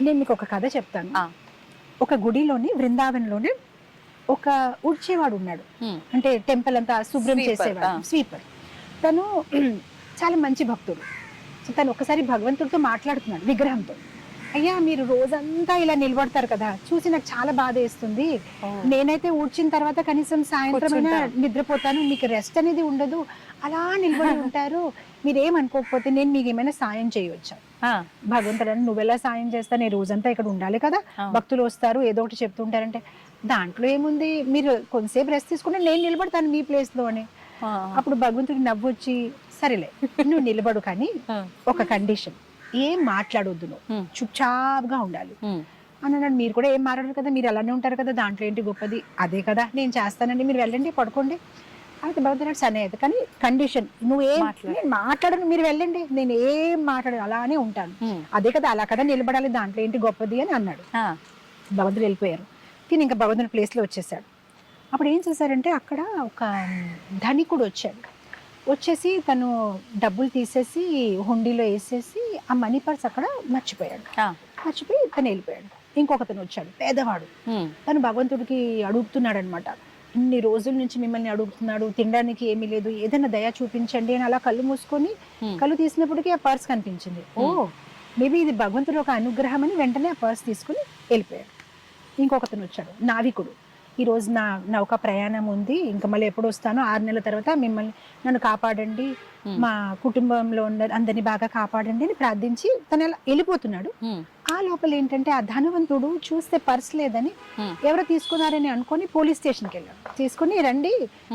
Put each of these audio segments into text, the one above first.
నేను మీకు ఒక కథ చెప్తాను. ఒక గుడిలోని బృందావనంలోని ఒక ఉడ్చేవాడు ఉన్నాడు. అంటే టెంపుల్ అంతా శుభ్రం చేసేవాడు, స్వీపర్. తను చాలా మంచి భక్తుడు. సో తను ఒకసారి భగవంతుడితో మాట్లాడుతున్నాడు, విగ్రహంతో. అయ్యా, మీరు రోజంతా ఇలా నిలబడతారు కదా, చూసి నాకు చాలా బాధ వేస్తుంది. నేనైతే ఊడ్చిన తర్వాత కనీసం సాయంత్రం నిద్రపోతాను, మీకు రెస్ట్ అనేది ఉండదు, అలా నిలబడి ఉంటారు. మీరేమనుకోకపోతే నేను మీకు ఏమైనా సాయం చేయవచ్చా? భగవంతుడు నువ్వెలా సాయం చేస్తా, నేను రోజంతా ఇక్కడ ఉండాలి కదా, భక్తులు వస్తారు ఏదో ఒకటి చెప్తుంటారంటే దాంట్లో ఏముంది, మీరు కొంతసేపు రెస్ట్ తీసుకుంటే నేను నిలబడతాను మీ ప్లేస్ లో అని. అప్పుడు భగవంతుడికి నవ్వొచ్చి, సరేలే నువ్వు నిలబడు, కానీ ఒక కండిషన్, ఏం మాట్లాడొద్దు, నువ్వు చుప్చాప్గా ఉండాలి అని అన్నాడు. మీరు కూడా ఏం మాట్లాడరు కదా, మీరు అలానే ఉంటారు కదా, దాంట్లో ఏంటి గొప్పది, అదే కదా నేను చేస్తానండి, మీరు వెళ్ళండి పడుకోండి అయితే భగవంతుడు. సరే అయితే, కానీ కండిషన్, నువ్వేం మాట్లాడను, మీరు వెళ్ళండి, నేను ఏం మాట్లాడను, అలానే ఉంటాను, అదే కదా, అలా కదా నిలబడాలి, దాంట్లో ఏంటి గొప్పది అని అన్నాడు. భగవంతుడు వెళ్ళిపోయారు. తిని ఇంకా భగవంతుడి ప్లేస్లో వచ్చేసాడు. అప్పుడు ఏం చేశారంటే అక్కడ ఒక ధనికుడు వచ్చాడు. వచ్చేసి తను డబ్బులు తీసేసి హుండీలో వేసేసి ఆ మనీ పర్స్ అక్కడ మర్చిపోయాడు. మర్చిపోయి తను వెళ్ళిపోయాడు. ఇంకొకతను వచ్చాడు, పేదవాడు. తను భగవంతుడికి అడుగుతున్నాడు అనమాట, ఇన్ని రోజుల నుంచి మిమ్మల్ని అడుగుతున్నాడు, తినడానికి ఏమీ లేదు, ఏదైనా దయ చూపించండి అని. అలా కళ్ళు మూసుకొని కళ్ళు తీసినప్పటికీ ఆ పర్స్ కనిపించింది. ఓ, మేబీ ఇది భగవంతుడు ఒక అనుగ్రహం అని వెంటనే ఆ పర్స్ తీసుకుని వెళ్ళిపోయాడు. ఇంకొకతను వచ్చాడు, నావికుడు. ఈరోజు నా నౌక ప్రయాణం ఉంది, ఇంకా మళ్ళీ ఎప్పుడు వస్తానో 6 నెలల తర్వాత నన్ను కాపాడండి, మా కుటుంబంలో ఉన్న అందరినీ బాగా కాపాడండి అని ప్రార్థించి తను అలా వెళ్ళిపోతున్నాడు. ఆ లోపల ఏంటంటే ఆ ధనవంతుడు చూస్తే పర్స్ లేదని ఎవరో తీసుకున్నారని అనుకొని పోలీస్ స్టేషన్కి వెళ్ళాడు. తీసుకుని రండి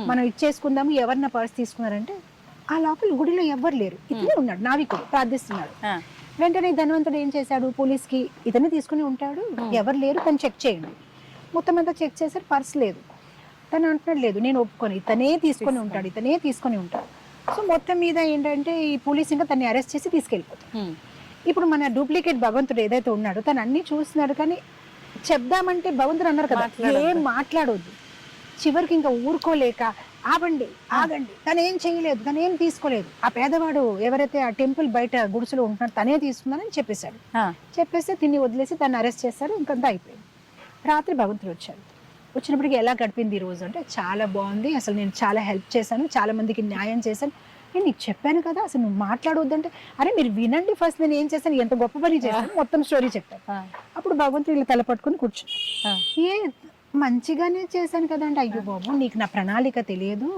మనం ఇచ్చేసుకుందాము, ఎవరు నా పర్స్ తీసుకున్నారంటే ఆ లోపల గుడిలో ఎవ్వరు లేరు, ఇతనే ఉన్నాడు, నావికుడు ప్రార్థిస్తున్నాడు. వెంటనే ధనవంతుడు ఏం చేశాడు, పోలీస్కి ఇతనే తీసుకుని ఉంటాడు, ఎవరు లేరు, తను చెక్ చేయండి. మొత్తం అంతా చెక్ చేశారు, పర్స్ లేదు. తను అంటున్నాడు, లేదు నేను ఒప్పుకొని, ఇతనే తీసుకొని ఉంటాడు. సో మొత్తం మీద ఏంటంటే ఈ పోలీస్ ఇంకా తన్ని అరెస్ట్ చేసి తీసుకెళ్ళిపోతాడు. ఇప్పుడు మన డూప్లికేట్ భగవంతుడు ఏదైతే ఉన్నాడో తను అన్ని చూస్తున్నాడు, కానీ చెప్దామంటే భగవంతుడు అన్నారు కదా ఏం మాట్లాడొద్దు. చివరికి ఇంకా ఊరుకోలేక ఆగండి, తను ఏం చేయలేదు, తను ఏం తీసుకోలేదు, ఆ పేదవాడు ఎవరైతే ఆ టెంపుల్ బయట గుడిసెలో ఉంటున్నాడు తనే తీసుకున్నానని చెప్పేశాడు. చెప్పేస్తే తిని వదిలేసి తను అరెస్ట్ చేశారు. ఇంకంతా అయిపోయింది. రాత్రి భగవంతుడు వచ్చాడు. వచ్చినప్పటికి ఎలా గడిపింది ఈ రోజు అంటే, చాలా బాగుంది, అసలు నేను చాలా హెల్ప్ చేశాను, చాలా మందికి న్యాయం చేశాను, నేను నీకు చెప్పాను కదా అసలు నువ్వు మాట్లాడొద్దంటే, అరే మీరు వినండి ఫస్ట్, నేను ఏం చేశాను, ఎంత గొప్ప పని చేశాను, మొత్తం స్టోరీ చెప్పాను. అప్పుడు భగవంతుడు ఇలా తల పట్టుకుని కూర్చుని, ఏ మంచిగానే చేశాను కదంటే, అయ్యో బాబు నీకు నా ప్రణాళిక తెలియదు,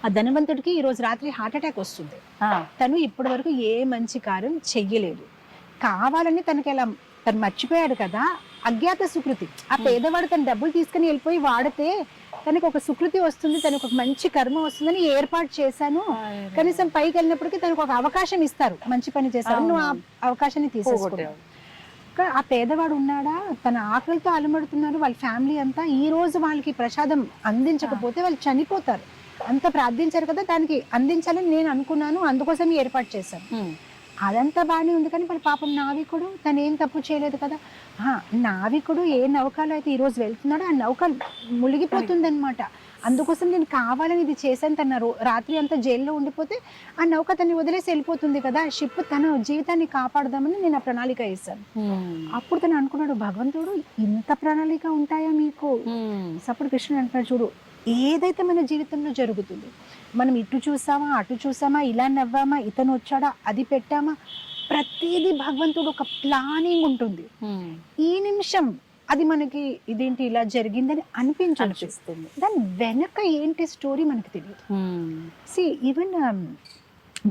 ఆ ధనవంతుడికి ఈరోజు రాత్రి హార్ట్ అటాక్ వస్తుంది, తను ఇప్పటి వరకు ఏ మంచి కార్యం చెయ్యలేదు, కావాలని తనకి ఎలా తను మర్చిపోయాడు కదా, అజ్ఞాత సుకృతి, ఆ పేదవాడు తన డబ్బులు తీసుకుని వెళ్ళిపోయి వాడితే తనకు ఒక సుకృతి వస్తుంది, తనకు ఒక మంచి కర్మ వస్తుందని ఏర్పాటు చేశాను, కనీసం పైకి వెళ్ళినప్పటికీ తనకు ఒక అవకాశం ఇస్తారు, మంచి పని చేస్తారు, నువ్వు ఆ అవకాశాన్ని తీసేసుకున్నావు. ఆ పేదవాడు ఉన్నాడా, తన ఆకలితో అలమడుతున్నారు వాళ్ళ ఫ్యామిలీ అంతా, ఈ రోజు వాళ్ళకి ప్రసాదం అందించకపోతే వాళ్ళు చనిపోతారు, అంత ప్రార్థించారు కదా, దానికి అందించాలని నేను అనుకున్నాను, అందుకోసం ఏర్పాటు చేశాను. అదంతా బాగానే ఉంది, కానీ మరి పాపం నావికుడు తను ఏం తప్పు చేయలేదు కదా. నావికుడు ఏ నౌకలో అయితే ఈరోజు వెళ్తున్నాడో ఆ నౌక మునిగిపోతుంది అనమాట, అందుకోసం నేను కావాలని ఇది చేశాను, తన రాత్రి అంతా జైల్లో ఉండిపోతే ఆ నౌక తన్ని వదిలేసి వెళ్ళిపోతుంది కదా, షిప్ తన జీవితాన్ని కాపాడదామని నేను ఆ ప్రణాళిక వేశాను. అప్పుడు తను అనుకున్నాడు, భగవంతుడు ఇంత ప్రణాళిక ఉంటాయా మీకు? అప్పుడు కృష్ణుడు అంటున్నాడు, చూడు ఏదైతే మన జీవితంలో జరుగుతుంది, మనం ఇటు చూసామా అటు చూసామా, ఇలా నవ్వామా, ఇతను వచ్చాడా అది పెట్టామా, ప్రతిదీ భగవంతుడు ఒక ప్లానింగ్ ఉంటుంది. ఈ నిమిషం అది మనకి ఇదేంటి ఇలా జరిగిందని అనిపించనిపిస్తుంది, దాని వెనక ఏంటి స్టోరీ మనకి తెలియదు. ఈవెన్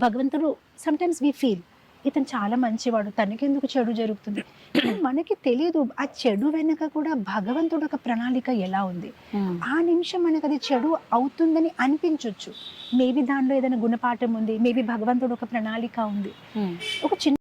భగవంతుడు సమ్టైమ్స్ వి ఫీల్ ఇతను చాలా మంచివాడు, తనకెందుకు చెడు జరుగుతుంది, మనకి తెలియదు ఆ చెడు వెనక కూడా భగవంతుడు ఒక ప్రణాళిక ఎలా ఉంది. ఆ నిమిషం మనకు అది చెడు అవుతుందని అనిపించవచ్చు, మేబీ దానిలో ఏదైనా గుణపాఠం ఉంది, మేబీ భగవంతుడు ఒక ప్రణాళిక ఉంది. ఒక చిన్న